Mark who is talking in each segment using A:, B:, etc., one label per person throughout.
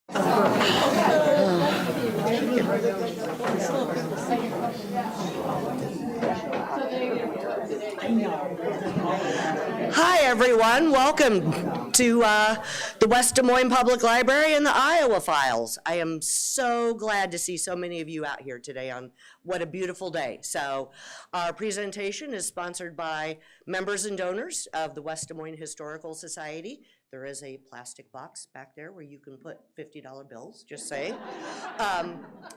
A: Hi, everyone. Welcome to the West Des Moines Public Library and the Iowa Files. I am so glad to see so many of you out here today on what a beautiful day. So our presentation is sponsored by members and donors of the West Des Moines Historical Society. There is a plastic box back there where you can put $50 bills, just saying.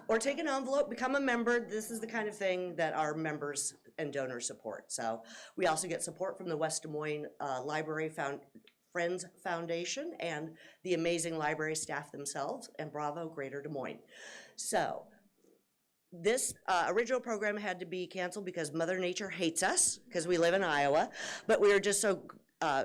A: Or take an envelope, become a member. This is the kind of thing that our members and donors support. So we also get support from the West Des Moines Library Friends Foundation and the amazing library staff themselves, and bravo, Greater Des Moines. So this original program had to be canceled because Mother Nature hates us, because we live in Iowa, but we are just so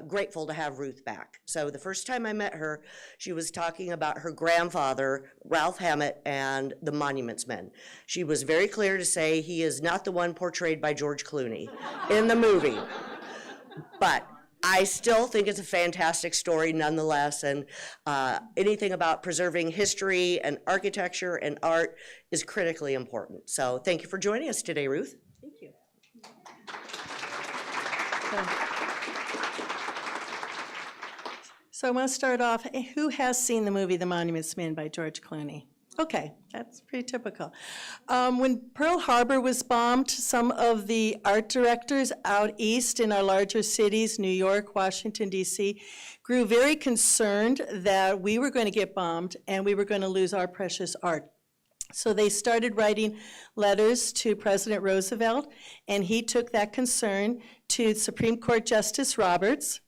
A: grateful to have Ruth back. So the first time I met her, she was talking about her grandfather, Ralph Hammett, and the Monuments Men. She was very clear to say he is not the one portrayed by George Clooney in the movie. But I still think it's a fantastic story nonetheless, and anything about preserving history and architecture and art is critically important. So thank you for joining us today, Ruth.
B: Thank you. So I want to start off, who has seen the movie The Monuments Men by George Clooney? Okay, that's pretty typical. When Pearl Harbor was bombed, some of the art directors out east in our larger cities, New York, Washington, D.C., grew very concerned that we were going to get bombed and we were going to lose our precious art. So they started writing letters to President Roosevelt, and he took that concern to Supreme Court Justice Roberts.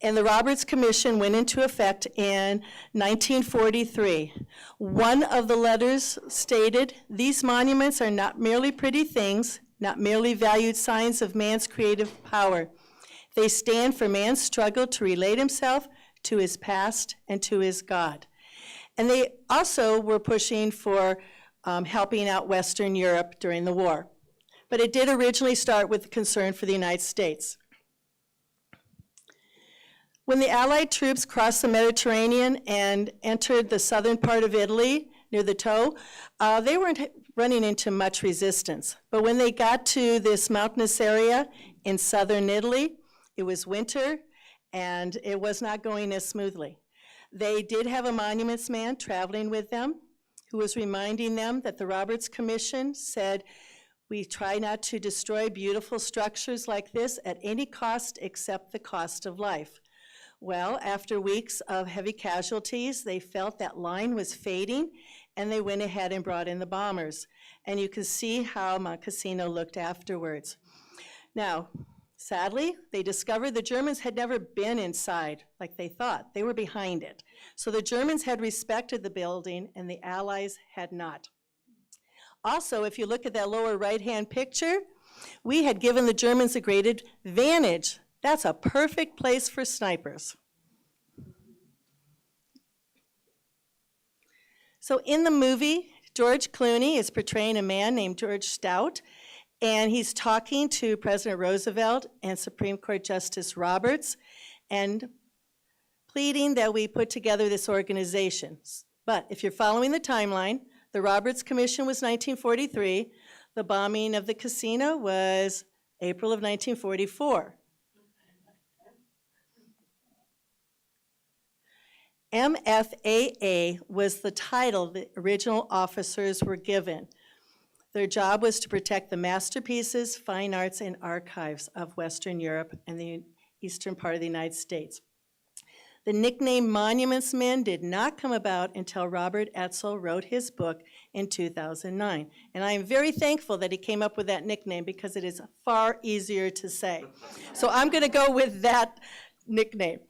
B: And the Roberts Commission went into effect in 1943. One of the letters stated, "These monuments are not merely pretty things, not merely valued signs of man's creative power. They stand for man's struggle to relate himself to his past and to his God." And they also were pushing for helping out Western Europe during the war. But it did originally start with the concern for the United States. When the Allied troops crossed the Mediterranean and entered the southern part of Italy, near the toe, they weren't running into much resistance. But when they got to this mountainous area in southern Italy, it was winter, and it was not going as smoothly. They did have a monuments man traveling with them who was reminding them that the Roberts Commission said, "We try not to destroy beautiful structures like this at any cost except the cost of life." Well, after weeks of heavy casualties, they felt that line was fading, and they went ahead and brought in the bombers. And you can see how Mount Cassino looked afterwards. Now, sadly, they discovered the Germans had never been inside like they thought. They were behind it. So the Germans had respected the building, and the Allies had not. Also, if you look at that lower right-hand picture, we had given the Germans a great advantage. That's a perfect place for snipers. So in the movie, George Clooney is portraying a man named George Stout, and he's talking to President Roosevelt and Supreme Court Justice Roberts and pleading that we put together this organization. But if you're following the timeline, the Roberts Commission was 1943. The bombing of the casino was April of 1944. MFAA was the title the original officers were given. Their job was to protect the masterpieces, fine arts, and archives of Western Europe and the eastern part of the United States. The nickname Monuments Men did not come about until Robert Etzel wrote his book in 2009. And I am very thankful that he came up with that nickname because it is far easier to say. So I'm going to go with that nickname.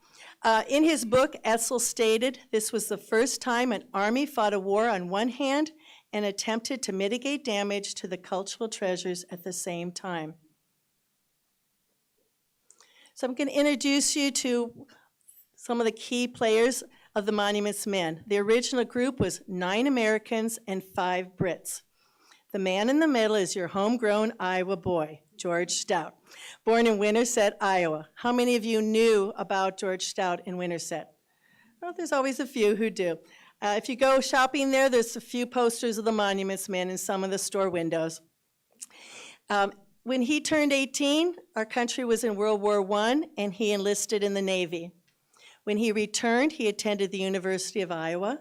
B: In his book, Etzel stated this was the first time an army fought a war on one hand and attempted to mitigate damage to the cultural treasures at the same time. So I'm going to introduce you to some of the key players of the Monuments Men. The original group was 9 Americans and 5 Brits. The man in the middle is your homegrown Iowa boy, George Stout, born in Winterset, Iowa. How many of you knew about George Stout in Winterset? Well, there's always a few who do. If you go shopping there, there's a few posters of the Monuments Men in some of the store windows. When he turned 18, our country was in World War I, and he enlisted in the Navy. When he returned, he attended the University of Iowa,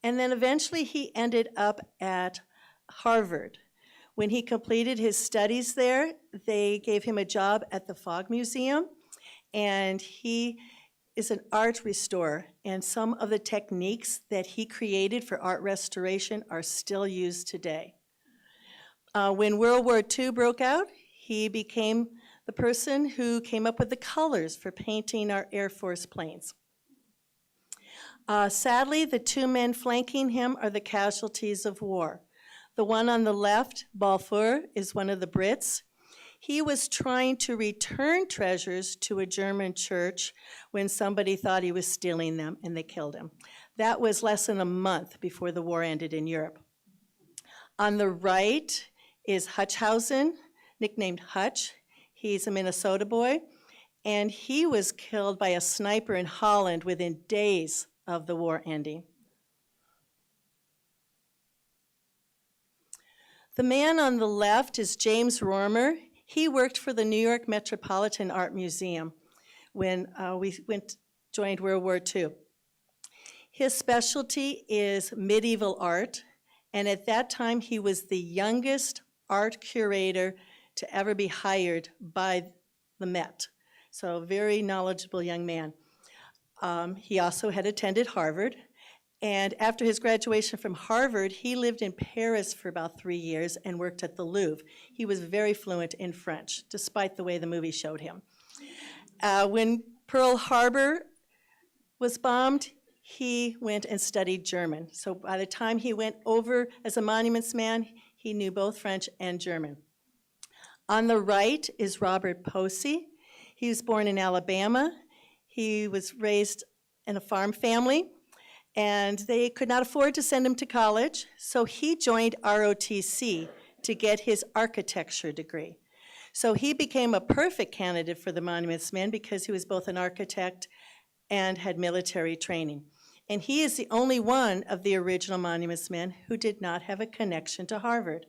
B: and then eventually he ended up at Harvard. When he completed his studies there, they gave him a job at the Fogg Museum, and he is an art restorer, and some of the techniques that he created for art restoration are still used today. When World War II broke out, he became the person who came up with the colors for painting our Air Force planes. Sadly, the two men flanking him are the casualties of war. The one on the left, Fuehrer, is one of the Brits. He was trying to return treasures to a German church when somebody thought he was stealing them, and they killed him. That was less than a month before the war ended in Europe. On the right is Hutchhausen, nicknamed Hutch. He's a Minnesota boy, and he was killed by a sniper in Holland within days of the war ending. The man on the left is James Roemer. He worked for the New York Metropolitan Art Museum when we joined World War II. His specialty is medieval art, and at that time he was the youngest art curator to ever be hired by the Met. So a very knowledgeable young man. He also had attended Harvard, and after his graduation from Harvard, he lived in Paris for about 3 years and worked at the Louvre. He was very fluent in French, despite the way the movie showed him. When Pearl Harbor was bombed, he went and studied German. So by the time he went over as a monuments man, he knew both French and German. On the right is Robert Posey. He was born in Alabama. He was raised in a farm family, and they could not afford to send him to college, so he joined ROTC to get his architecture degree. So he became a perfect candidate for the Monuments Men because he was both an architect and had military training. And he is the only one of the original Monuments Men who did not have a connection to Harvard.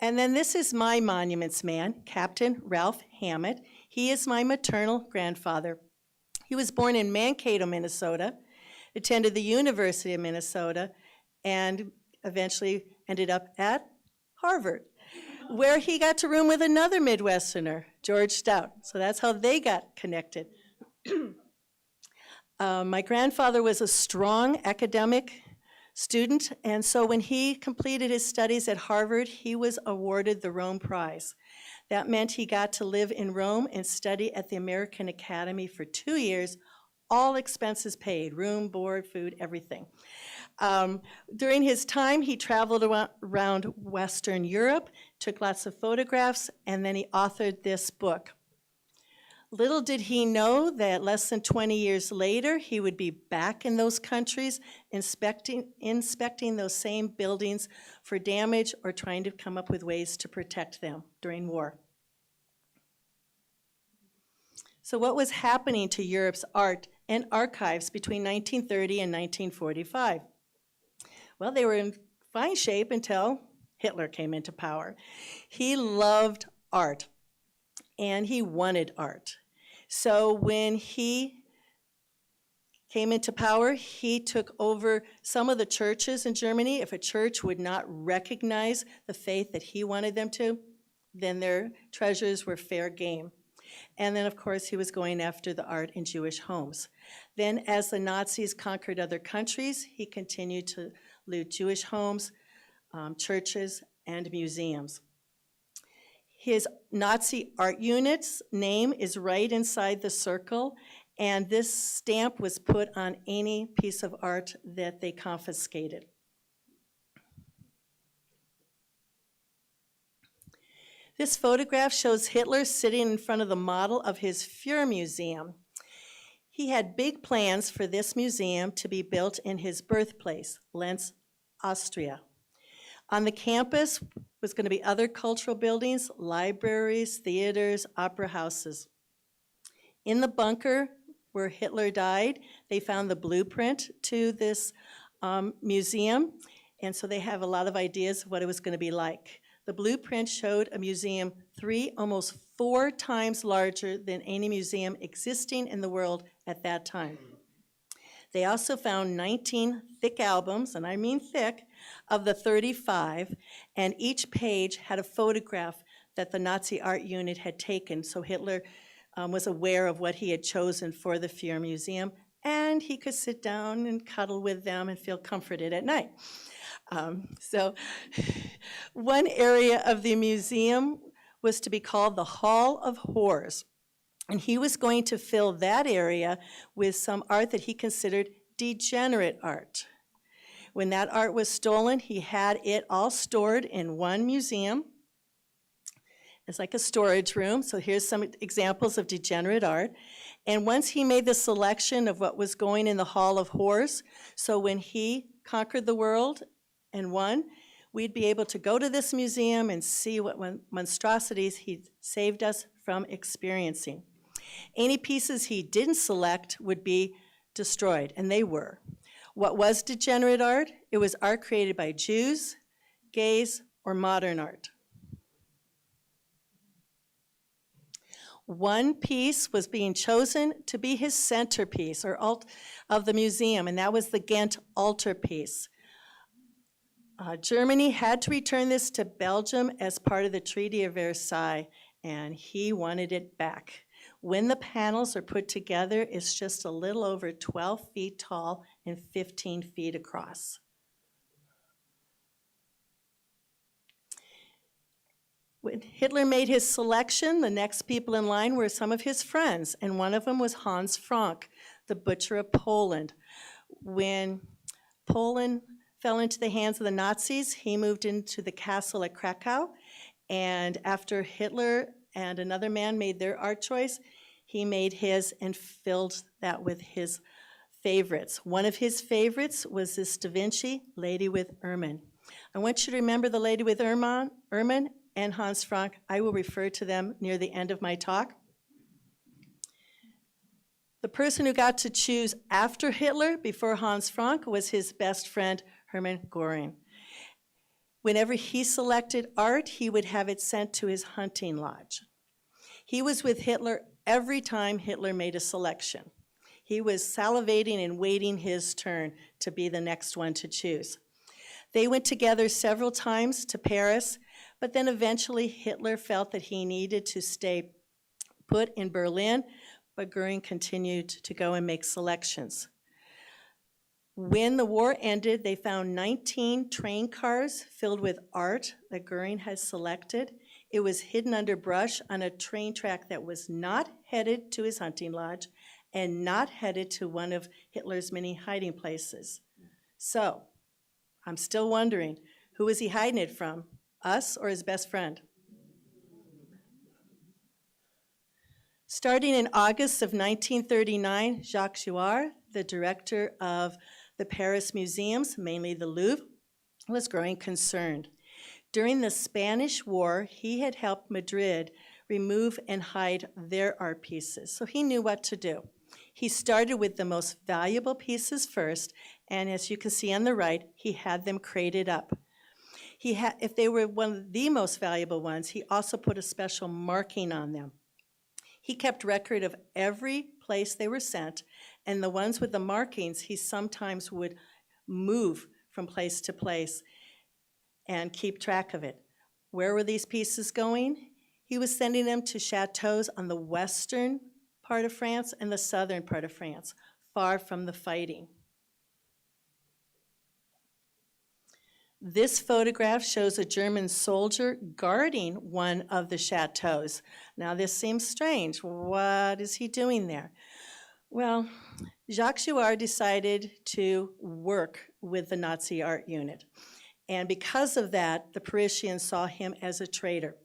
B: And then this is my Monuments Man, Captain Ralph Hammett. He is my maternal grandfather. He was born in Mankato, Minnesota, attended the University of Minnesota, and eventually ended up at Harvard, where he got to room with another Midwesterner, George Stout. So that's how they got connected. My grandfather was a strong academic student, and so when he completed his studies at Harvard, he was awarded the Rome Prize. That meant he got to live in Rome and study at the American Academy for 2 years, all expenses paid, room, board, food, everything. During his time, he traveled around Western Europe, took lots of photographs, and then he authored this book. Little did he know that less than 20 years later, he would be back in those countries, inspecting those same buildings for damage or trying to come up with ways to protect them during war. So what was happening to Europe's art and archives between 1930 and 1945? Well, they were in fine shape until Hitler came into power. He loved art, and he wanted art. So when he came into power, he took over some of the churches in Germany. If a church would not recognize the faith that he wanted them to, then their treasures were fair game. And then, of course, he was going after the art in Jewish homes. Then, as the Nazis conquered other countries, he continued to loot Jewish homes, churches, and museums. His Nazi art unit's name is right inside the circle, and this stamp was put on any piece of art that they confiscated. This photograph shows Hitler sitting in front of the model of his Fuehrer Museum. He had big plans for this museum to be built in his birthplace, Linz, Austria. On the campus was going to be other cultural buildings, libraries, theaters, opera houses. In the bunker where Hitler died, they found the blueprint to this museum, and so they have a lot of ideas of what it was going to be like. The blueprint showed a museum 3, almost 4 times larger than any museum existing in the world at that time. They also found 19 thick albums, and I mean thick, of the 35, and each page had a photograph that the Nazi art unit had taken, so Hitler was aware of what he had chosen for the Fuehrer Museum, and he could sit down and cuddle with them and feel comforted at night. So one area of the museum was to be called the Hall of Horrors, and he was going to fill that area with some art that he considered degenerate art. When that art was stolen, he had it all stored in one museum. It's like a storage room, so here's some examples of degenerate art. And once he made the selection of what was going in the Hall of Horrors, so when he conquered the world and won, we'd be able to go to this museum and see what monstrosities he saved us from experiencing. Any pieces he didn't select would be destroyed, and they were. What was degenerate art? It was art created by Jews, gays, or modern art. One piece was being chosen to be his centerpiece or of the museum, and that was the Ghent altarpiece. Germany had to return this to Belgium as part of the Treaty of Versailles, and he wanted it back. When the panels are put together, it's just a little over 12 feet tall and 15 feet across. When Hitler made his selection, the next people in line were some of his friends, and one of them was Hans Frank, the butcher of Poland. When Poland fell into the hands of the Nazis, he moved into the castle at Krakow, and after Hitler and another man made their art choice, he made his and filled that with his favorites. One of his favorites was this Da Vinci, Lady with Ermine. I want you to remember the Lady with Ermine and Hans Frank. I will refer to them near the end of my talk. The person who got to choose after Hitler, before Hans Frank, was his best friend, Hermann Göring. Whenever he selected art, he would have it sent to his hunting lodge. He was with Hitler every time Hitler made a selection. He was salivating and waiting his turn to be the next one to choose. They went together several times to Paris, but then eventually Hitler felt that he needed to stay put in Berlin, but Göring continued to go and make selections. When the war ended, they found 19 train cars filled with art that Göring had selected. It was hidden under brush on a train track that was not headed to his hunting lodge and not headed to one of Hitler's many hiding places. So, I'm still wondering, who was he hiding it from? Us or his best friend? Starting in August of 1939, Jacques Jouard, the director of the Paris museums, mainly the Louvre, was growing concerned. During the Spanish War, he had helped Madrid remove and hide their art pieces, so he knew what to do. He started with the most valuable pieces first, and as you can see on the right, he had them crated up. If they were one of the most valuable ones, he also put a special marking on them. He kept record of every place they were sent, and the ones with the markings, he sometimes would move from place to place and keep track of it. Where were these pieces going? He was sending them to chateaus on the western part of France and the southern part of France, far from the fighting. This photograph shows a German soldier guarding one of the chateaus. Now this seems strange. What is he doing there? Well, Jacques Jouard decided to work with the Nazi art unit. And because of that, the Parisians saw him as a traitor.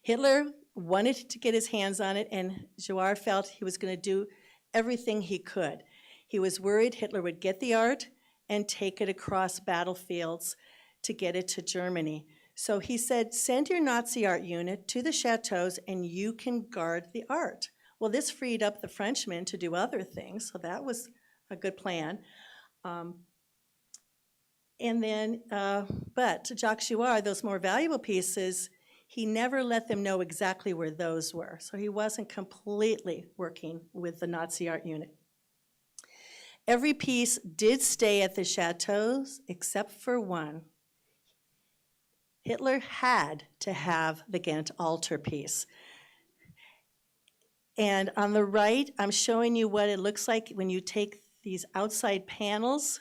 B: Hitler wanted to get his hands on it, and Jouard felt he was going to do everything he could. He was worried Hitler would get the art and take it across battlefields to get it to Germany. So he said, send your Nazi art unit to the chateaus and you can guard the art. Well, this freed up the Frenchmen to do other things, so that was a good plan. But Jacques Chouart, those more valuable pieces, he never let them know exactly where those were. So he wasn't completely working with the Nazi art unit. Every piece did stay at the chateaus except for one. Hitler had to have the Ghent altarpiece. And on the right, I'm showing you what it looks like when you take these outside panels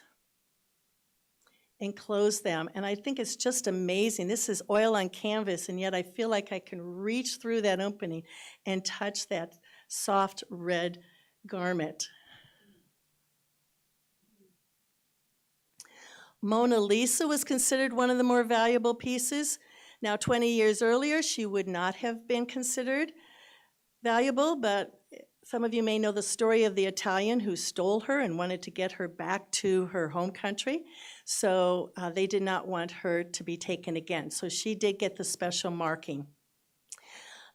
B: and close them. And I think it's just amazing. This is oil on canvas, and yet I feel like I can reach through that opening and touch that soft red garment. Mona Lisa was considered one of the more valuable pieces. Now, 20 years earlier, she would not have been considered valuable, but some of you may know the story of the Italian who stole her and wanted to get her back to her home country. So they did not want her to be taken again. So she did get the special marking.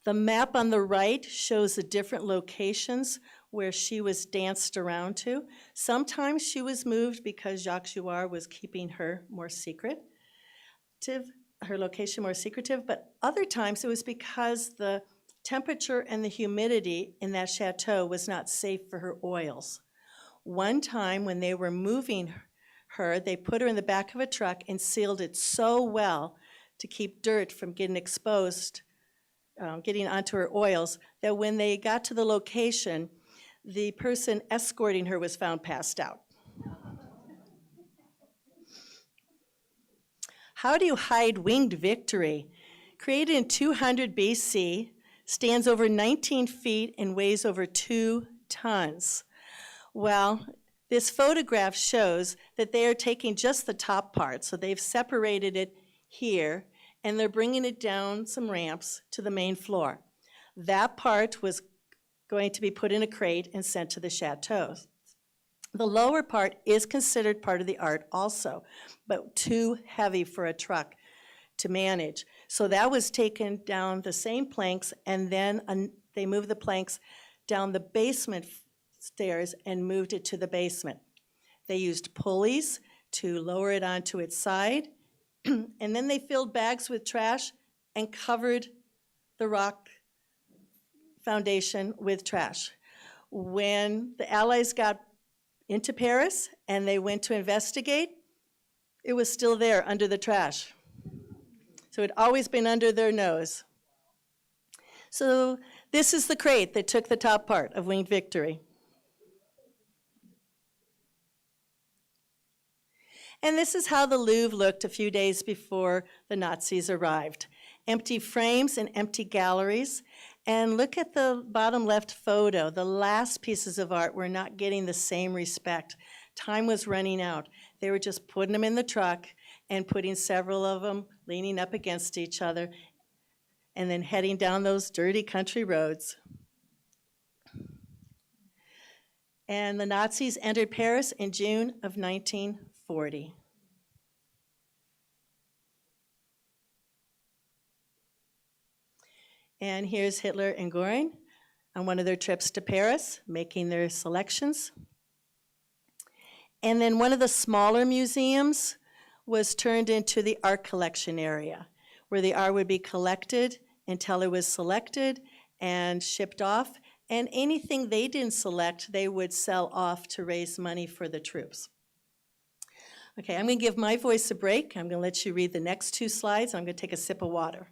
B: The map on the right shows the different locations where she was danced around to. Sometimes she was moved because Jacques Chouart was keeping her more secretive, her location more secretive, but other times it was because the temperature and the humidity in that chateau was not safe for her oils. One time when they were moving her, they put her in the back of a truck and sealed it so well to keep dirt from getting exposed, getting onto her oils, that when they got to the location, the person escorting her was found passed out. How do you hide winged victory? Created in 200 BC, stands over 19 feet and weighs over 2 tons. Well, this photograph shows that they are taking just the top part, so they've separated it here, and they're bringing it down some ramps to the main floor. That part was going to be put in a crate and sent to the chateaus. The lower part is considered part of the art also, but too heavy for a truck to manage. So that was taken down the same planks, and then they moved the planks down the basement stairs and moved it to the basement. They used pulleys to lower it onto its side, and then they filled bags with trash and covered the rock foundation with trash. When the Allies got into Paris and they went to investigate, it was still there under the trash. So it had always been under their nose. So this is the crate that took the top part of Winged Victory. And this is how the Louvre looked a few days before the Nazis arrived. Empty frames and empty galleries. And look at the bottom left photo. The last pieces of art were not getting the same respect. Time was running out. They were just putting them in the truck and putting several of them leaning up against each other and then heading down those dirty country roads. And the Nazis entered Paris in June of 1940. And here's Hitler and Göring on one of their trips to Paris, making their selections. And then one of the smaller museums was turned into the art collection area, where the art would be collected until it was selected and shipped off. And anything they didn't select, they would sell off to raise money for the troops. Okay, I'm going to give my voice a break. I'm going to let you read the next 2 slides. I'm going to take a sip of water.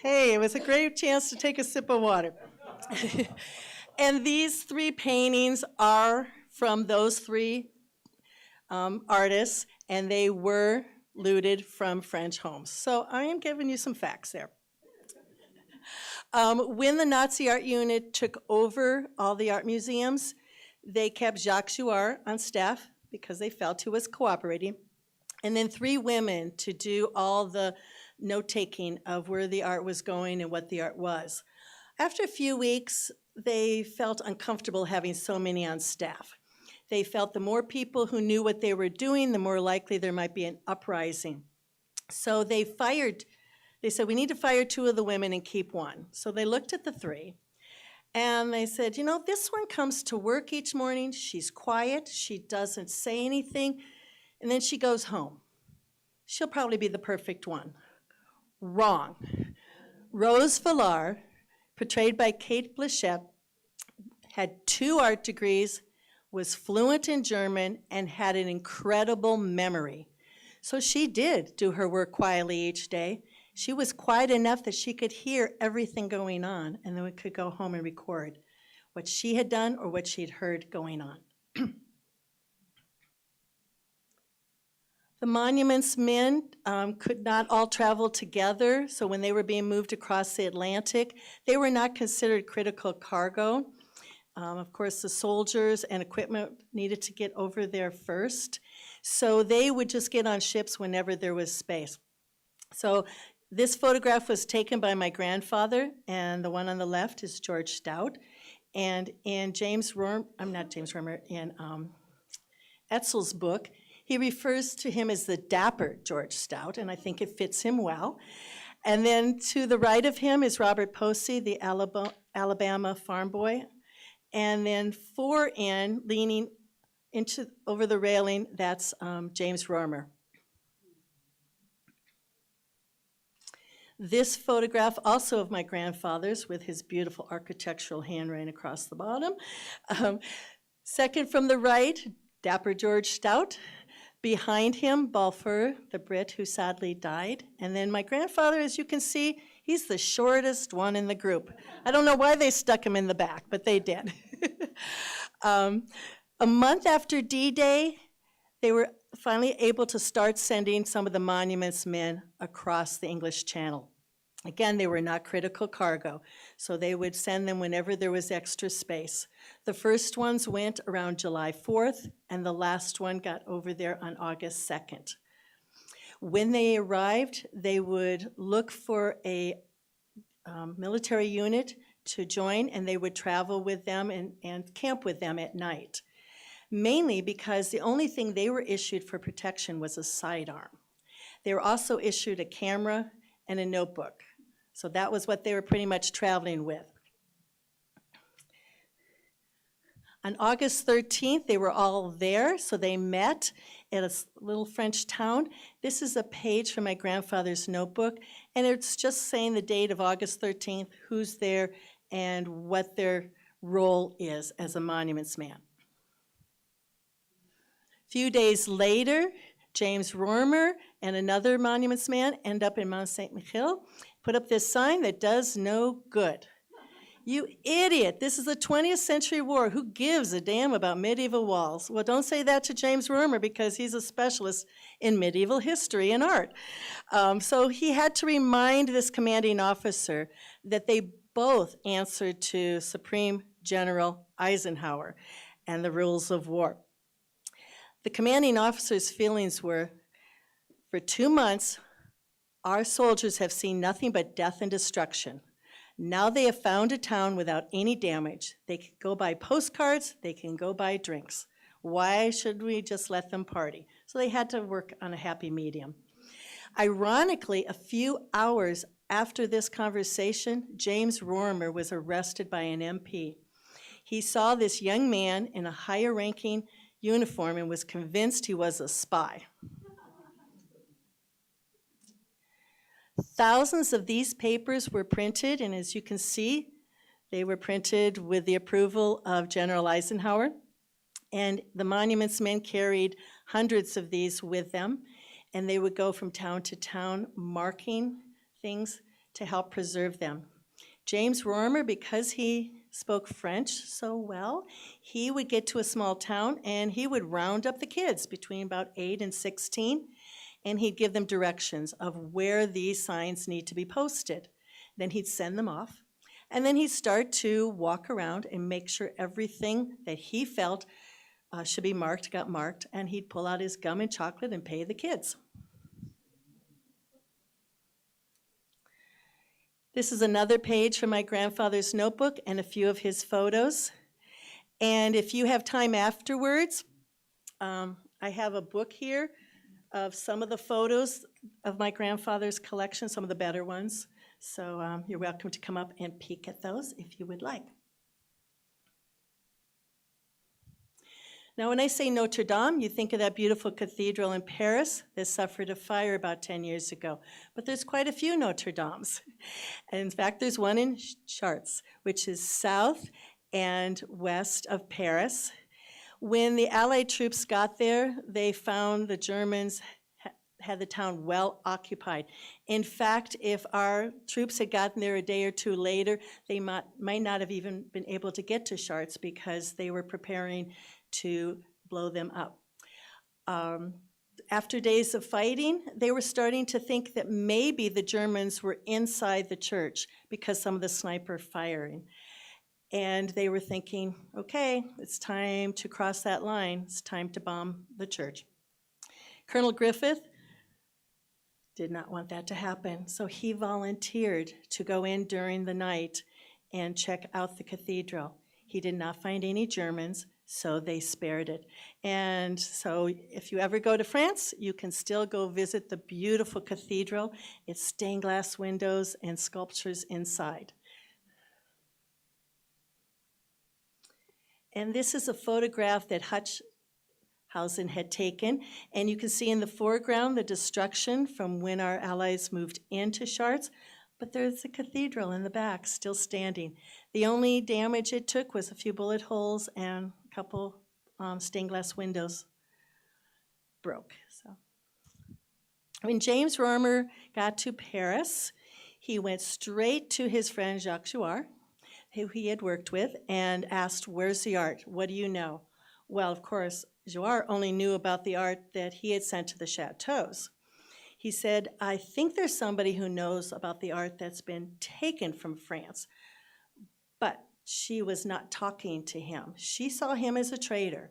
B: Hey, it was a great chance to take a sip of water. And these 3 paintings are from those 3 artists, and they were looted from French homes. So I am giving you some facts there. When the Nazi art unit took over all the art museums, they kept Jacques Chouart on staff because they felt he was cooperating, and then 3 women to do all the note-taking of where the art was going and what the art was. After a few weeks, they felt uncomfortable having so many on staff. They felt the more people who knew what they were doing, the more likely there might be an uprising. So they said, we need to fire 2 of the women and keep 1. So they looked at the 3, and they said, you know, this one comes to work each morning, she's quiet, she doesn't say anything, and then she goes home. She'll probably be the perfect one. Wrong. Rose Ehler, portrayed by Kate Blanchett, had 2 art degrees, was fluent in German, and had an incredible memory. So she did do her work quietly each day. She was quiet enough that she could hear everything going on, and then we could go home and record what she had done or what she'd heard going on. The monuments men could not all travel together, so when they were being moved across the Atlantic, they were not considered critical cargo. Of course, the soldiers and equipment needed to get over there first, so they would just get on ships whenever there was space. So this photograph was taken by my grandfather, and the one on the left is George Stout. And in Etzel's book, he refers to him as the dapper George Stout, and I think it fits him well. And then to the right of him is Robert Posey, the Alabama farm boy. And then 4 in, leaning over the railing, that's James Romer. This photograph, also of my grandfather's, with his beautiful architectural handwriting across the bottom. Second from the right, dapper George Stout. Behind him, Fuehrer, the Brit who sadly died. And then my grandfather, as you can see, he's the shortest one in the group. I don't know why they stuck him in the back, but they did. A month after D-Day, they were finally able to start sending some of the monuments men across the English Channel. Again, they were not critical cargo, so they would send them whenever there was extra space. The first ones went around July 4th, and the last one got over there on August 2nd. When they arrived, they would look for a military unit to join, and they would travel with them and camp with them at night, mainly because the only thing they were issued for protection was a sidearm. They were also issued a camera and a notebook. So that was what they were pretty much traveling with. On August 13th, they were all there, so they met at a little French town. This is a page from my grandfather's notebook, and it's just saying the date of August 13th, who's there, and what their role is as a monuments man. A few days later, James Romer and another monuments man end up in Mont Saint-Michel, put up this sign that does no good. You idiot, this is the 20th century war. Who gives a damn about medieval walls? Well, don't say that to James Romer because he's a specialist in medieval history and art. So he had to remind this commanding officer that they both answered to Supreme General Eisenhower and the rules of war. The commanding officer's feelings were, for 2 months, our soldiers have seen nothing but death and destruction. Now they have found a town without any damage. They can go buy postcards, they can go buy drinks. Why should we just let them party? So they had to work on a happy medium. Ironically, a few hours after this conversation, James Romer was arrested by an MP. He saw this young man in a higher ranking uniform and was convinced he was a spy. Thousands of these papers were printed, and as you can see, they were printed with the approval of General Eisenhower, and the monuments men carried hundreds of these with them, and they would go from town to town marking things to help preserve them. James Romer, because he spoke French so well, he would get to a small town and he would round up the kids between about 8 and 16, and he'd give them directions of where these signs need to be posted. Then he'd send them off, and then he'd start to walk around and make sure everything that he felt should be marked, got marked, and he'd pull out his gum and chocolate and pay the kids. This is another page from my grandfather's notebook and a few of his photos. And if you have time afterwards, I have a book here of some of the photos of my grandfather's collection, some of the better ones. So you're welcome to come up and peek at those if you would like. Now, when I say Notre Dame, you think of that beautiful cathedral in Paris that suffered a fire about 10 years ago. But there's quite a few Notre Dames. And in fact, there's one in Chartres, which is south and west of Paris. When the Allied troops got there, they found the Germans had the town well occupied. In fact, if our troops had gotten there a day or two later, they might not have even been able to get to Chartres because they were preparing to blow them up. After days of fighting, they were starting to think that maybe the Germans were inside the church because some of the sniper firing. And they were thinking, okay, it's time to cross that line. It's time to bomb the church. Colonel Griffith did not want that to happen, so he volunteered to go in during the night and check out the cathedral. He did not find any Germans, so they spared it. And so if you ever go to France, you can still go visit the beautiful cathedral. It's stained glass windows and sculptures inside. And this is a photograph that Hausen had taken, and you can see in the foreground the destruction from when our Allies moved into Chartres, but there's a cathedral in the back still standing. The only damage it took was a few bullet holes and a couple stained glass windows broke. So, when James Roemer got to Paris, he went straight to his friend Jacques Jouart, who he had worked with, and asked, "Where's the art? What do you know?" Well, of course, Jouart only knew about the art that he had sent to the chateaus. He said, "I think there's somebody who knows about the art that's been taken from France." But she was not talking to him. She saw him as a traitor.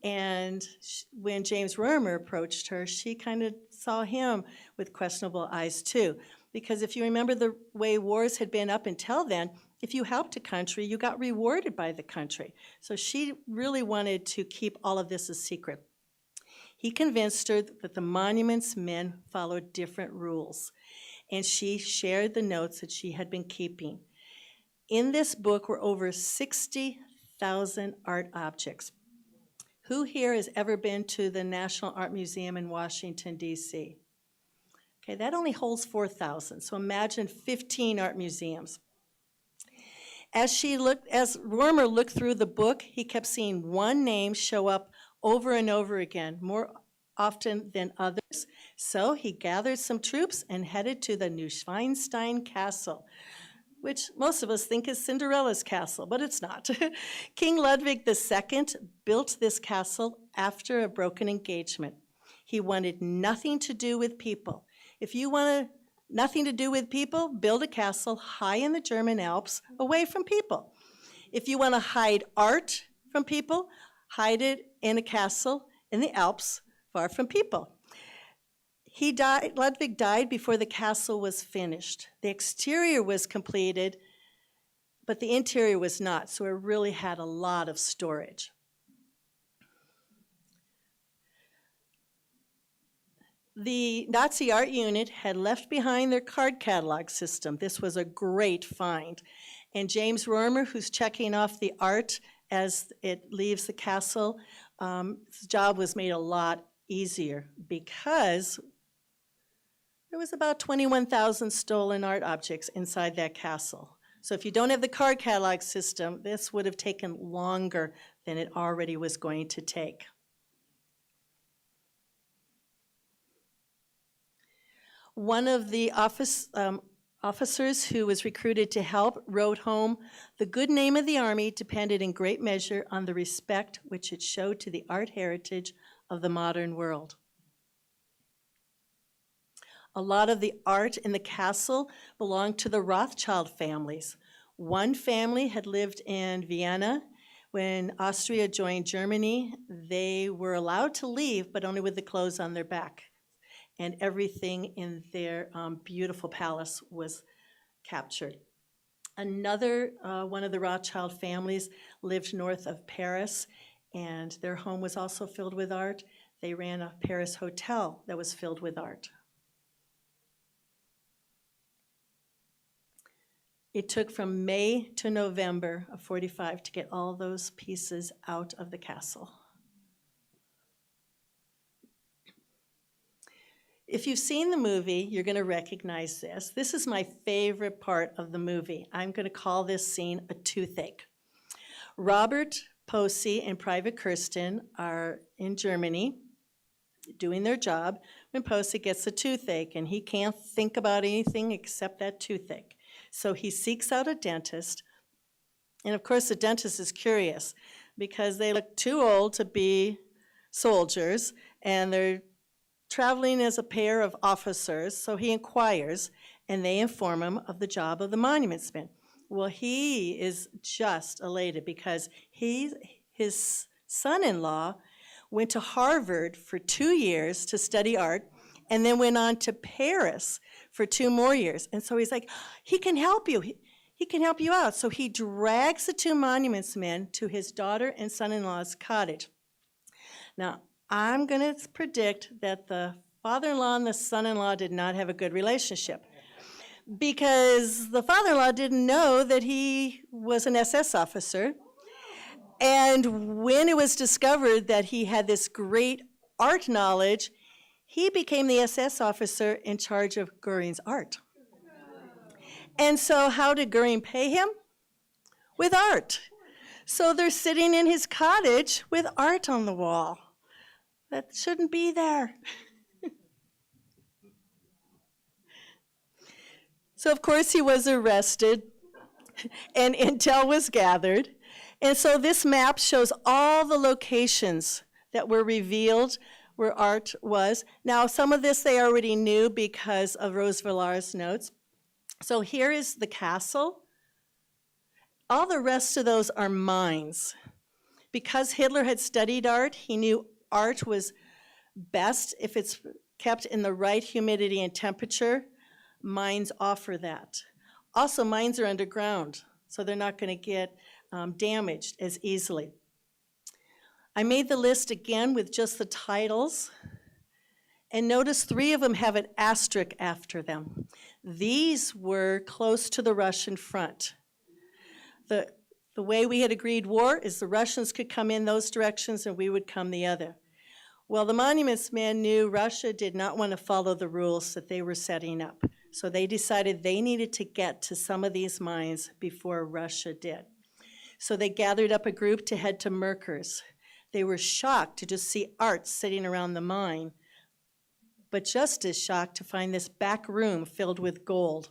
B: And when James Roemer approached her, she kind of saw him with questionable eyes too. Because if you remember the way wars had been up until then, if you helped a country, you got rewarded by the country. So she really wanted to keep all of this a secret. He convinced her that the monument's men followed different rules, and she shared the notes that she had been keeping. In this book were over 60,000 art objects. Who here has ever been to the National Art Museum in Washington, D.C.? Okay, that only holds 4,000, so imagine 15 art museums. As Roemer looked through the book, he kept seeing one name show up over and over again, more often than others. So he gathered some troops and headed to the Neuschwanstein Castle, which most of us think is Cinderella's castle, but it's not. King Ludwig II built this castle after a broken engagement. He wanted nothing to do with people. If you want nothing to do with people, build a castle high in the German Alps, away from people. If you want to hide art from people, hide it in a castle in the Alps, far from people. Ludwig died before the castle was finished. The exterior was completed, but the interior was not, so it really had a lot of storage. The Nazi art unit had left behind their card catalog system. This was a great find. And James Roemer, who's checking off the art as it leaves the castle, his job was made a lot easier because there was about 21,000 stolen art objects inside that castle. So if you don't have the card catalog system, this would have taken longer than it already was going to take. One of the officers who was recruited to help wrote home, "The good name of the Army depended in great measure on the respect which it showed to the art heritage of the modern world." A lot of the art in the castle belonged to the Rothschild families. One family had lived in Vienna When Austria joined Germany, they were allowed to leave, but only with the clothes on their back. And everything in their beautiful palace was captured. Another one of the Rothschild families lived north of Paris, and their home was also filled with art. They ran a Paris hotel that was filled with art. It took from May to November of 45 to get all those pieces out of the castle. If you've seen the movie, you're going to recognize this. This is my favorite part of the movie. I'm going to call this scene a toothache. Robert Posey and Private Kirsten are in Germany doing their job when Posey gets a toothache, and he can't think about anything except that toothache. So he seeks out a dentist, and of course the dentist is curious because they look too old to be soldiers, and they're traveling as a pair of officers, so he inquires, and they inform him of the job of the monuments-man. Well, he is just elated because his son-in-law went to Harvard for 2 years to study art, and then went on to Paris for 2 more years. And so he's like, he can help you. He can help you out. So he drags the 2 monuments men to his daughter and son-in-law's cottage. Now, I'm going to predict that the father-in-law and the son-in-law did not have a good relationship, because the father-in-law didn't know that he was an SS officer. And when it was discovered that he had this great art knowledge, he became the SS officer in charge of Goering's art. And so how did Goering pay him? With art. So they're sitting in his cottage with art on the wall. That shouldn't be there. So of course he was arrested, and intel was gathered. And so this map shows all the locations that were revealed where art was. Now, some of this they already knew because of Rose Villar's notes. So here is the castle. All the rest of those are mines. Because Hitler had studied art, he knew art was best if it's kept in the right humidity and temperature. Mines offer that. Also, mines are underground, so they're not going to get damaged as easily. I made the list again with just the titles, and notice 3 of them have an asterisk after them. These were close to the Russian front. The way we had agreed war is the Russians could come in those directions and we would come the other. Well, the monuments men knew Russia did not want to follow the rules that they were setting up. So they decided they needed to get to some of these mines before Russia did. So they gathered up a group to head to Merkers. They were shocked to just see art sitting around the mine, but just as shocked to find this back room filled with gold.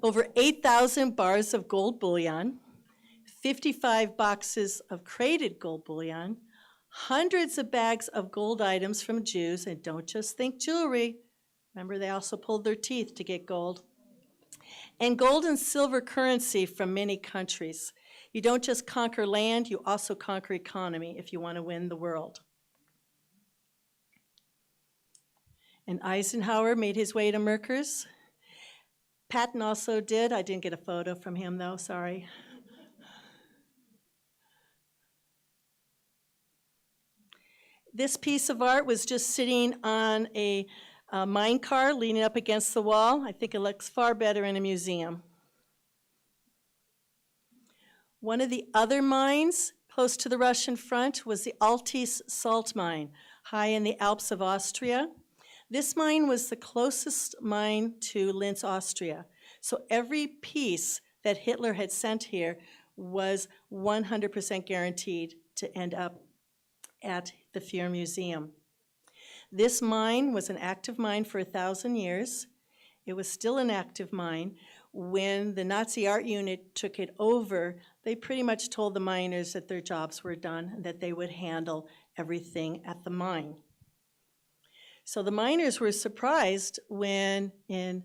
B: Over 8,000 bars of gold bullion, 55 boxes of crated gold bullion, hundreds of bags of gold items from Jews, and don't just think jewelry. Remember, they also pulled their teeth to get gold. And gold and silver currency from many countries. You don't just conquer land, you also conquer economy if you want to win the world. And Eisenhower made his way to Merkers. Patton also did. I didn't get a photo from him though, sorry. This piece of art was just sitting on a mine car leaning up against the wall. I think it looks far better in a museum. One of the other mines close to the Russian front was the Altis salt mine, high in the Alps of Austria. This mine was the closest mine to Linz, Austria. So every piece that Hitler had sent here was 100% guaranteed to end up at the Fuehrer Museum. This mine was an active mine for 1,000 years. It was still an active mine. When the Nazi art unit took it over, they pretty much told the miners that their jobs were done and that they would handle everything at the mine. So the miners were surprised when in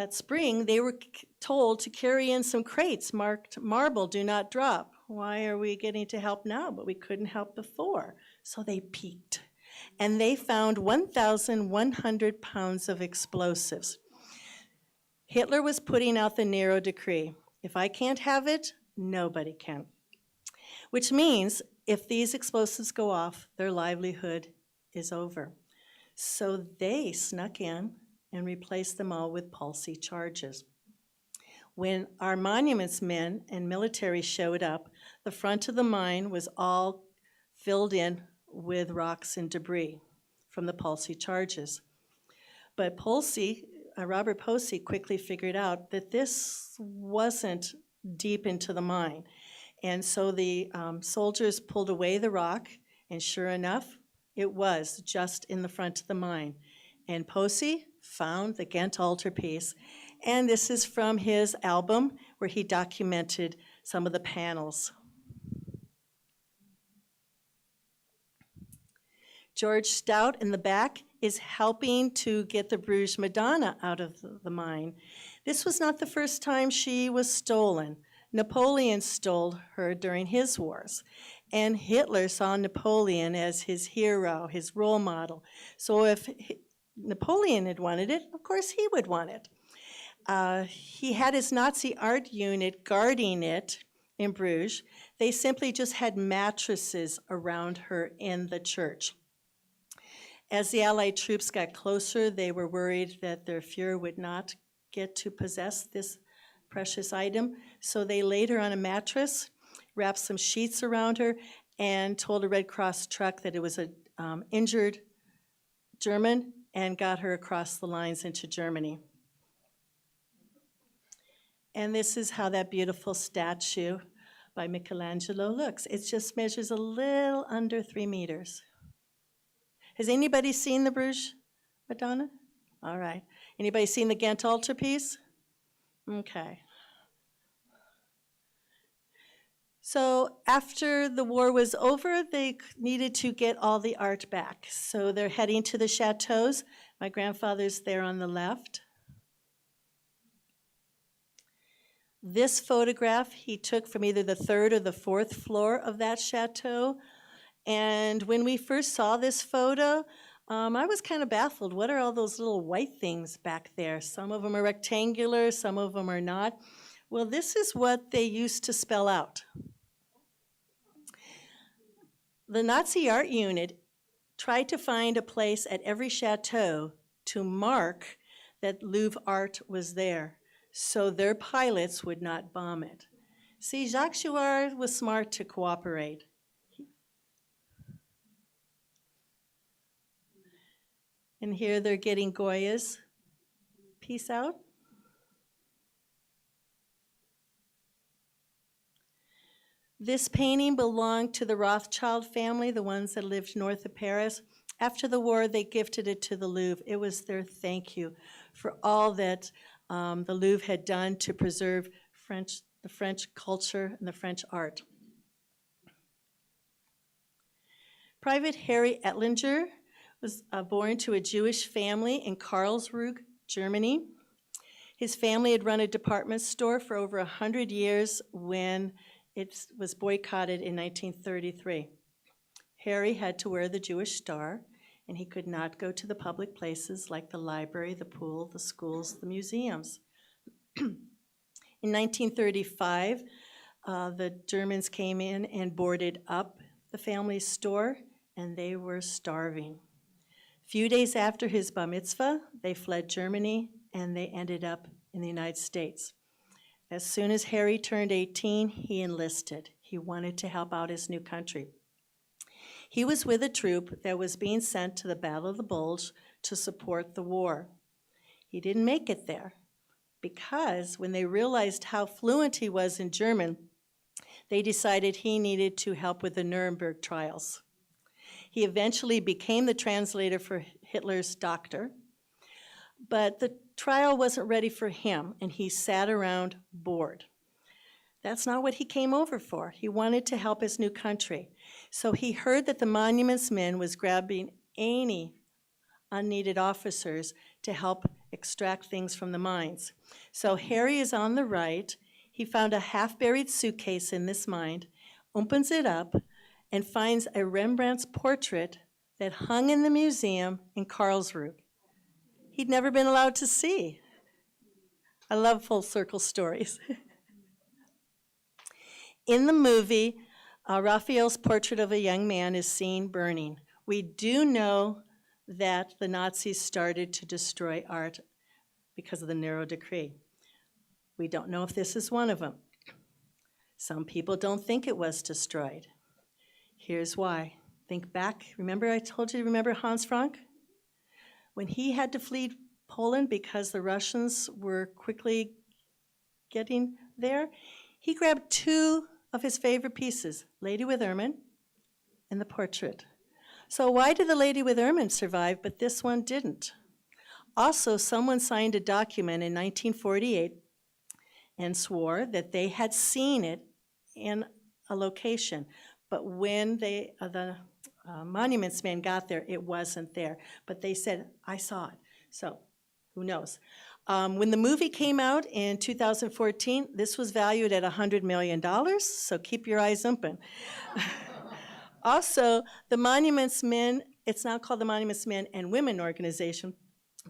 B: that spring, they were told to carry in some crates marked marble, do not drop. Why are we getting to help now? But we couldn't help before. So they peeked. And they found 1,100 pounds of explosives. Hitler was putting out the Nero decree. If I can't have it, nobody can. Which means if these explosives go off, their livelihood is over. So they snuck in and replaced them all with palsy charges. When our monuments men and military showed up, the front of the mine was all filled in with rocks and debris from the palsy charges. But Robert Posey quickly figured out that this wasn't deep into the mine. And so the soldiers pulled away the rock, and sure enough, it was just in the front of the mine. And Posey found the Ghent altarpiece, and this is from his album where he documented some of the panels. George Stout in the back is helping to get the Bruges Madonna out of the mine. This was not the first time she was stolen. Napoleon stole her during his wars, and Hitler saw Napoleon as his hero, his role model. So if Napoleon had wanted it, of course he would want it. He had his Nazi art unit guarding it in Bruges. They simply just had mattresses around her in the church. As the Allied troops got closer, they were worried that their Fuehrer would not get to possess this precious item, so they laid her on a mattress, wrapped some sheets around her, and told a Red Cross truck that it was an injured German and got her across the lines into Germany. And this is how that beautiful statue by Michelangelo looks. It just measures a little under 3 meters. Has anybody seen the Bruges Madonna? All right. Anybody seen the Ghent altarpiece? Okay. So after the war was over, they needed to get all the art back. So they're heading to the chateaus. My grandfather's there on the left. This photograph he took from either the 3rd or the 4th floor of that chateau. And when we first saw this photo, I was kind of baffled. What are all those little white things back there? Some of them are rectangular, some of them are not. Well, this is what they used to spell out. The Nazi art unit tried to find a place at every chateau to mark that Louvre art was there, so their pilots would not bomb it. See, Jacques Chouard was smart to cooperate. And here they're getting Goya's piece out. This painting belonged to the Rothschild family, the ones that lived north of Paris. After the war, they gifted it to the Louvre. It was their thank you for all that the Louvre had done to preserve the French culture and the French art. Private Harry Ettlinger was born to a Jewish family in Karlsruhe, Germany. His family had run a department store for over 100 years when it was boycotted in 1933. Harry had to wear the Jewish star, and he could not go to the public places like the library, the pool, the schools, the museums. In 1935, the Germans came in and boarded up the family's store, and they were starving. Few days after his bar mitzvah, they fled Germany, and they ended up in the United States. As soon as Harry turned 18, he enlisted. He wanted to help out his new country. He was with a troop that was being sent to the Battle of the Bulge to support the war. He didn't make it there because when they realized how fluent he was in German, they decided he needed to help with the Nuremberg trials. He eventually became the translator for Hitler's doctor, but the trial wasn't ready for him, and he sat around bored. That's not what he came over for. He wanted to help his new country. So he heard that the Monuments Men was grabbing any unneeded officers to help extract things from the mines. So Harry is on the right. He found a half-buried suitcase in this mine, opens it up, and finds a Rembrandt's portrait that hung in the museum in Karlsruhe. He'd never been allowed to see. I love full circle stories. In the movie, Raphael's portrait of a young man is seen burning. We do know that the Nazis started to destroy art because of the Nero decree. We don't know if this is one of them. Some people don't think it was destroyed. Here's why. Think back. Remember I told you, remember Hans Frank? When he had to flee Poland because the Russians were quickly getting there, he grabbed two of his favorite pieces, Lady with Ermine and the portrait. So why did the Lady with Ermine survive, but this one didn't? Also, someone signed a document in 1948 and swore that they had seen it in a location. But when the monuments men got there, it wasn't there. But they said, I saw it. So who knows? When the movie came out in 2014, this was valued at $100 million, so keep your eyes open. Also, the Monuments Men, it's now called the Monuments Men and Women Organization,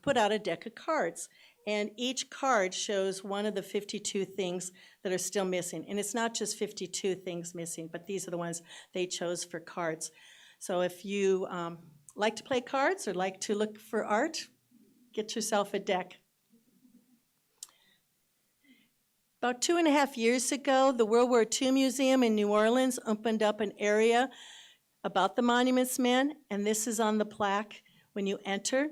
B: put out a deck of cards. And each card shows one of the 52 things that are still missing. And it's not just 52 things missing, but these are the ones they chose for cards. So if you like to play cards or like to look for art, get yourself a deck. About 2.5 years ago, the World War II Museum in New Orleans opened up an area about the Monuments Men, and this is on the plaque when you enter.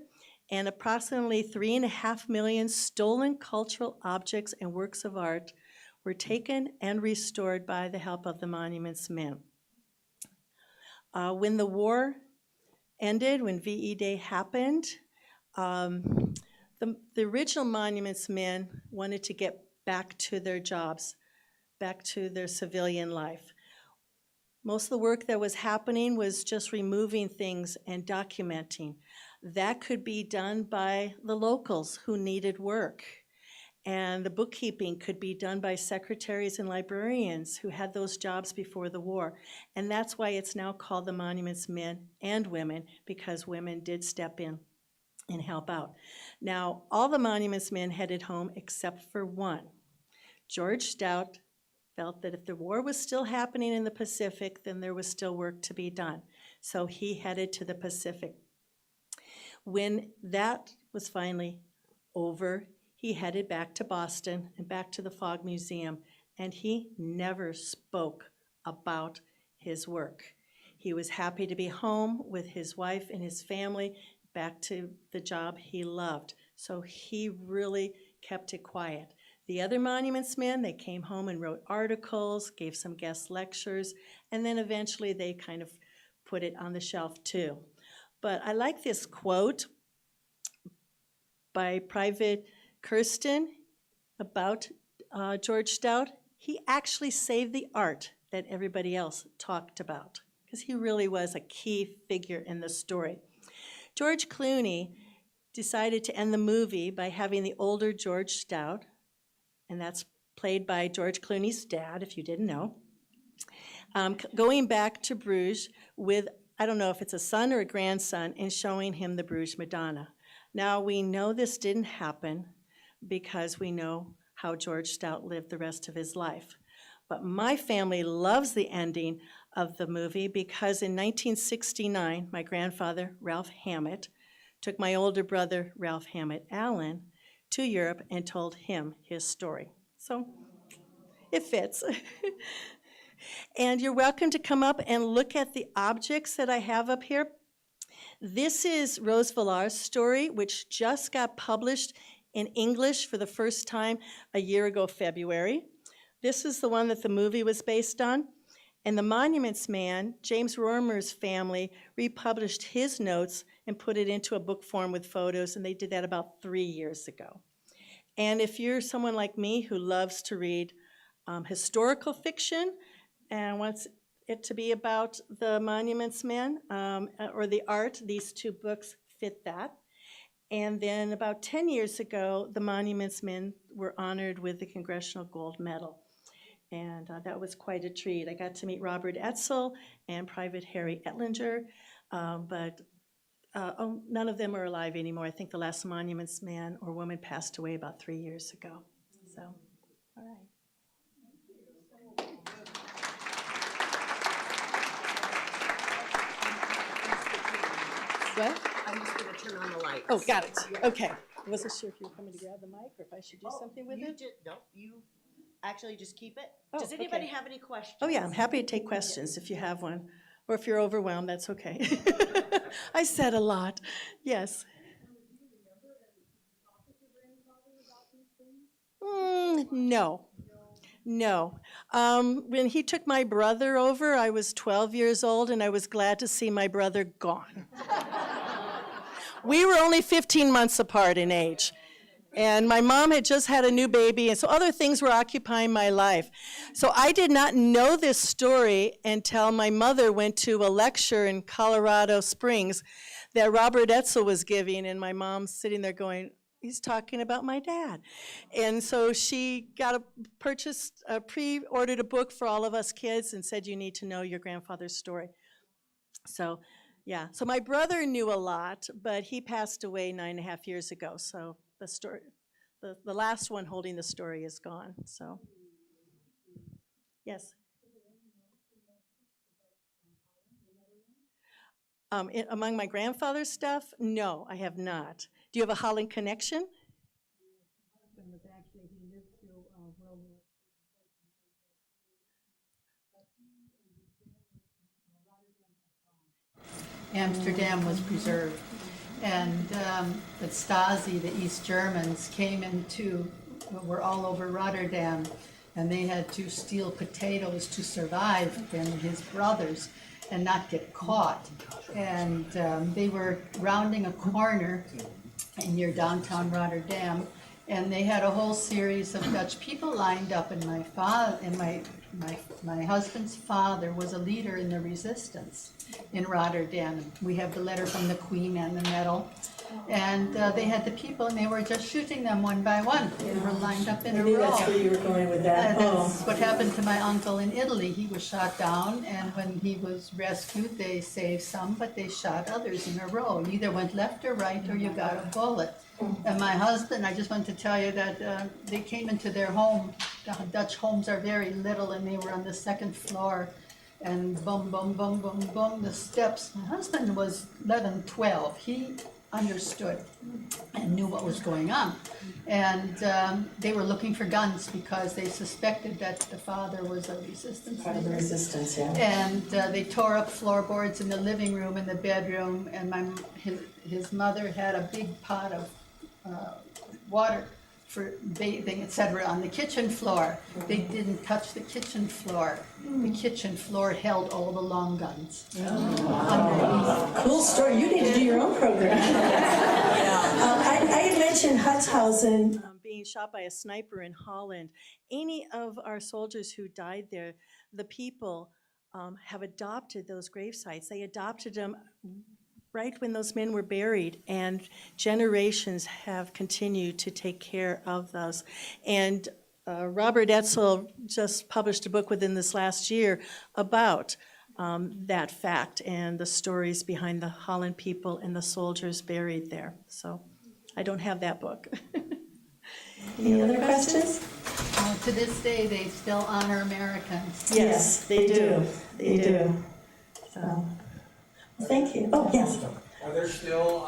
B: And approximately 3.5 million stolen cultural objects and works of art were taken and restored by the help of the Monuments Men. When the war ended, when VE Day happened, the original Monuments Men wanted to get back to their jobs, back to their civilian life. Most of the work that was happening was just removing things and documenting. That could be done by the locals who needed work. And the bookkeeping could be done by secretaries and librarians who had those jobs before the war. And that's why it's now called the Monuments Men and Women, because women did step in and help out. Now, all the Monuments Men headed home except for one. George Stout felt that if the war was still happening in the Pacific, then there was still work to be done. So he headed to the Pacific. When that was finally over, he headed back to Boston and back to the Fogg Museum, and he never spoke about his work. He was happy to be home with his wife and his family, back to the job he loved. So he really kept it quiet. The other Monuments Men, they came home and wrote articles, gave some guest lectures, and then eventually they kind of put it on the shelf too. But I like this quote by Private Kirsten about George Stout. He actually saved the art that everybody else talked about, because he really was a key figure in the story. George Clooney decided to end the movie by having the older George Stout, and that's played by George Clooney's dad, if you didn't know, going back to Bruges with, I don't know if it's a son or a grandson, and showing him the Bruges Madonna. Now, we know this didn't happen because we know how George Stout lived the rest of his life. But my family loves the ending of the movie because in 1969, my grandfather, Ralph Hammett, took my older brother, Ralph Hammett Allen, to Europe and told him his story. So it fits. And you're welcome to come up and look at the objects that I have up here. This is Rose Villar's story, which just got published in English for the first time a year ago, February. This is the one that the movie was based on. And the Monuments Man, James Rorimer's family, republished his notes and put it into a book form with photos, and they did that about 3 years ago. And if you're someone like me who loves to read historical fiction and wants it to be about the Monuments Men or the art, these two books fit that. And then about 10 years ago, the Monuments Men were honored with the Congressional Gold Medal. And that was quite a treat. I got to meet Robert Etzel and Private Harry Ettlinger, but none of them are alive anymore. I think the last Monuments Man or woman passed away about 3 years ago. So, all right. What?
A: I'm just going to turn on the lights.
B: Oh, got it. Okay. I wasn't sure if you were coming to grab the mic or if I should do something with it.
A: No, you actually just keep it.
B: Oh,
A: Does anybody
B: okay.
A: have any questions?
B: Oh, yeah, I'm happy to take questions if you have one. Or if you're overwhelmed, that's okay. I said a lot. Yes. No. No. When he took my brother over, I was 12 years old, and I was glad to see my brother gone. We were only 15 months apart in age. And my mom had just had a new baby, and so other things were occupying my life. So I did not know this story until my mother went to a lecture in Colorado Springs that Robert Etzel was giving, and my mom's sitting there going, he's talking about my dad. And so she pre-ordered a book for all of us kids and said, you need to know your grandfather's story. So, yeah. So my brother knew a lot, but he passed away 9.5 years ago. So the story, the last one holding the story is gone. So, yes. Among my grandfather's stuff, no, I have not. Do you have a Holland connection?
C: Amsterdam was preserved, and the Stasi, the East Germans, were all over Rotterdam, and they had to steal potatoes to survive, and his brothers, and not get caught. And they were rounding a corner near downtown Rotterdam, and they had a whole series of Dutch people lined up, and my husband's father was a leader in the resistance in Rotterdam. We have the letter from the Queen and the medal. And they had the people, and they were just shooting them one by one. They were lined up in a row.
B: That's where you were going with that.
C: That's what happened to my uncle in Italy. He was shot down, and when he was rescued, they saved some, but they shot others in a row. You either went left or right, or you got a bullet. And my husband, I just want to tell you that they came into their home. The Dutch homes are very little, and they were on the second floor. And boom, boom, boom, boom, boom, the steps. My husband was 11, 12. He understood and knew what was going on. And they were looking for guns because they suspected that the father was a resistance
B: Part of the
C: leader.
B: resistance, yeah.
C: And they tore up floorboards in the living room, in the bedroom, and his mother had a big pot of water for bathing, etc., on the kitchen floor. They didn't touch the kitchen floor. The kitchen floor held all the long guns. Underneath.
D: Cool story. You need to do your own program. I had mentioned Hutzhausen.
B: Being shot by a sniper in Holland. Any of our soldiers who died there, the people have adopted those grave sites. They adopted them right when those men were buried, and generations have continued to take care of those. And Robert Etzel just published a book within this last year about that fact and the stories behind the Holland people and the soldiers buried there. So I don't have that book.
D: Any other questions?
C: To this day, they still honor Americans.
B: Yes, they do.
D: They do. So, thank you. Oh, yes.
E: Are there still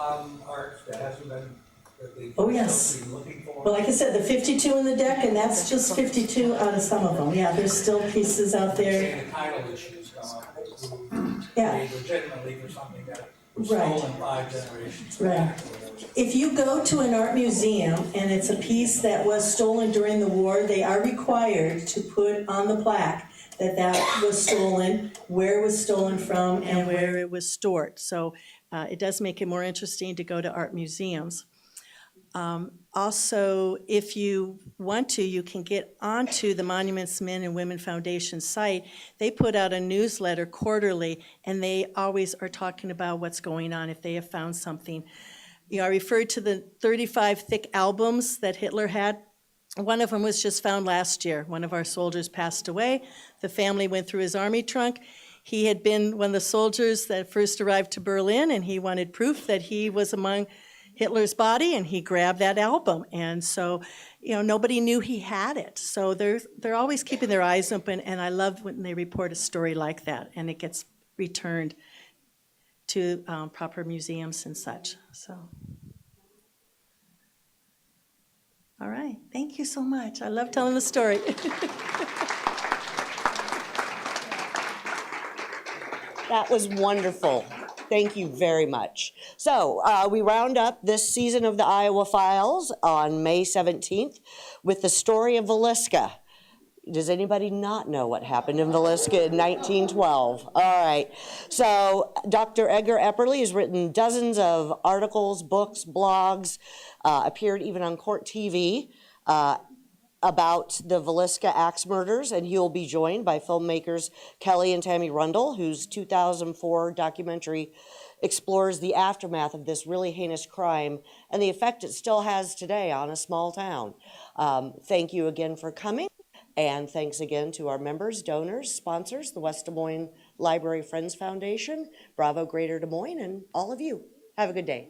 E: art that hasn't been, that they
D: Oh, yes.
E: still be looking for?
D: Well, like I said, the 52 in the deck, and that's just 52 out of some of them. Yeah, there's still pieces out there.
E: Saying the title issues come up, who
D: Yeah.
E: paid legitimately for something that was
D: Right.
E: stolen 5 generations
D: Right.
E: back.
D: If you go to an art museum and it's a piece that was stolen during the war, they are required to put on the plaque that that was stolen, where it was stolen from,
B: And where it was stored. So it does make it more interesting to go to art museums. Also, if you want to, you can get onto the Monuments Men and Women Foundation site. They put out a newsletter quarterly, and they always are talking about what's going on if they have found something. I referred to the 35 thick albums that Hitler had. One of them was just found last year. One of our soldiers passed away. The family went through his army trunk. He had been one of the soldiers that first arrived to Berlin, and he wanted proof that he was among Hitler's body, and he grabbed that album. And so, nobody knew he had it. So they're always keeping their eyes open, and I love when they report a story like that, and it gets returned to proper museums and such. So, all right, thank you so much. I love telling the story.
A: That was wonderful. Thank you very much. So we round up this season of the Iowa Files on May 17th with the story of Villisca. Does anybody not know what happened in Villisca in 1912? All right. So Dr. Edgar Epperly has written dozens of articles, books, blogs, appeared even on Court TV about the Villisca axe murders, and he'll be joined by filmmakers Kelly and Tammy Rundle, whose 2004 documentary explores the aftermath of this really heinous crime and the effect it still has today on a small town. Thank you again for coming, and thanks again to our members, donors, sponsors, the West Des Moines Library Friends Foundation, Bravo Greater Des Moines, and all of you. Have a good day.